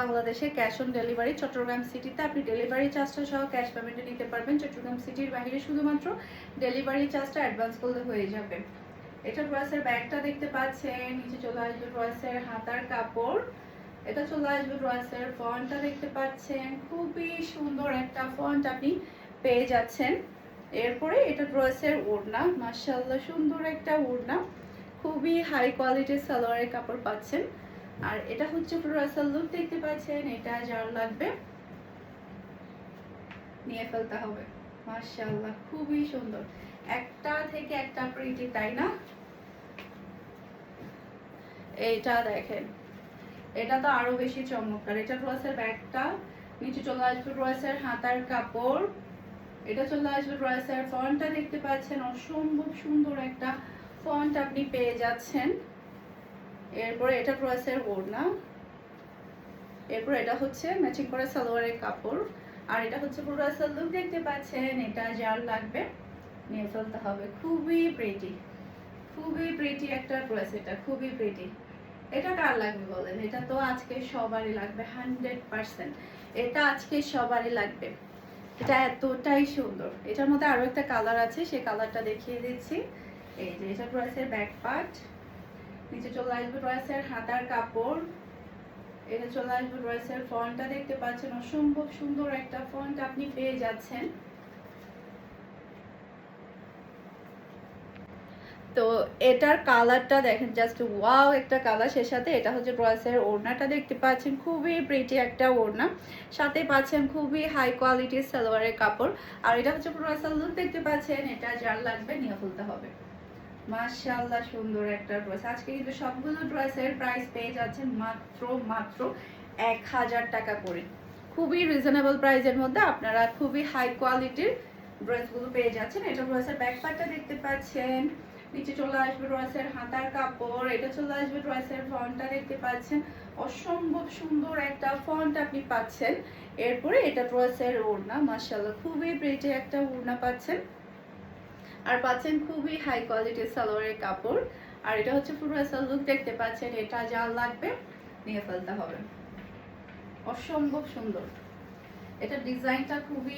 বাংলাদেশে cash on delivery. Chittagong সিটিতে আপনি ডেলিভারি চার্জটা সহ ক্যাশ পেমেন্টে নিতে পারবেন। চট্টগ্রাম সিটির বাইরে শুধুমাত্র ডেলিভারি চার্জটা অ্যাডভান্স করলে হয়ে যাবে। এটা ড্রেসের ব্যাগটা দেখতে পাচ্ছেন, নিচে চলে আসবে ড্রেসের হাতার কাপড়, এটা চলে আসবে ড্রেসের ফন্টটা দেখতে পাচ্ছেন, খুবই সুন্দর একটা ফন্ট আপনি পেয়ে যাচ্ছেন। এরপরে এটা ড্রেসের ওড়না, মাশাআল্লাহ সুন্দর একটা ওড়না, খুবই হাই কোয়ালিটির সালোয়ারের কাপড় পাচ্ছেন। আর এটা হচ্ছে ড্রেসের লুক দেখতে পাচ্ছেন, এটা যার লাগবে নিয়ে ফেলতে হবে। মাশাআল্লাহ খুবই সুন্দর, একটা থেকে একটা প্রিটি, তাই না? এইটা দেখেন, এটা তো আরো বেশি চমৎকার। এটা ড্রেসের ব্যাগটা, নিচে চলে আসবে ড্রেসের হাতার কাপড়, এটা চলে আসবে ড্রেসের ফন্টটা দেখতে পাচ্ছেন, অসম্ভব সুন্দর একটা ফন্ট আপনি পেয়ে যাচ্ছেন। এরপরে এটা ড্রেসের ওড়না, এরপর এটা হচ্ছে ম্যাচিং করে সালোয়ারের কাপড়, আর এটা হচ্ছে পুরো ড্রেসের লুক দেখতে পাচ্ছেন। এটা যার লাগবে নিয়ে ফেলতে হবে। খুবই প্রিটি, খুবই প্রিটি একটা ড্রেস, এটা খুবই প্রিটি। এটা কার লাগবে বলেন? এটা তো আজকে সবারই লাগবে 100%। এটা আজকে সবারই লাগবে, এটা এতটাই সুন্দর। এটার মধ্যে আরো একটা কালার আছে, সেই কালারটা দেখিয়ে দিচ্ছি। এই যে এটা ড্রেসের ব্যাক পার্ট, নিচে চলে আসবে ড্রেসের হাতার কাপড়, এটা চলে আসবে ড্রেসের ফন্টটা দেখতে পাচ্ছেন, অসম্ভব সুন্দর একটা ফন্ট আপনি পেয়ে যাচ্ছেন। তো এটার কালারটা দেখেন, জাস্ট ওয়াও একটা কালার। সে সাথে এটা হচ্ছে ড্রেসের ওড়নাটা দেখতে পাচ্ছেন, খুবই প্রিটি একটা ওড়না, সাথে পাচ্ছেন খুবই হাই কোয়ালিটির সালোয়ারের কাপড়। আর এটা হচ্ছে ড্রেসের লুক দেখতে পাচ্ছেন, এটা যার লাগবে নিয়ে ফেলতে হবে। মাশাআল্লাহ সুন্দর একটা ড্রেস। আজকে কিন্তু সবগুলো ড্রেসের প্রাইস পেয়ে যাচ্ছেন মাত্র মাত্র 1000 টাকা করে। খুবই রিজনেবল প্রাইসের মধ্যে আপনারা খুবই হাই কোয়ালিটির ড্রেসগুলো পেয়ে যাচ্ছেন। এটা ড্রেসের ব্যাক পার্টটা দেখতে পাচ্ছেন, নিচে চলে আসবে ড্রেসের হাতার কাপড়, এটা চলে আসবে ড্রেসের ফন্টটা দেখতে পাচ্ছেন, অসম্ভব সুন্দর একটা ফন্ট আপনি পাচ্ছেন। এরপরে এটা ড্রেসের ওড়না, মাশাআল্লাহ খুবই প্রিটি একটা ওড়না পাচ্ছেন, আর পাচ্ছেন খুবই হাই কোয়ালিটির সালোয়ারের কাপড়। আর এটা হচ্ছে পুরো লুক দেখতে পাচ্ছেন, এটা যা লাগবে নিয়ে ফেলতে হবে। অসম্ভব সুন্দর, এটা ডিজাইনটা খুবই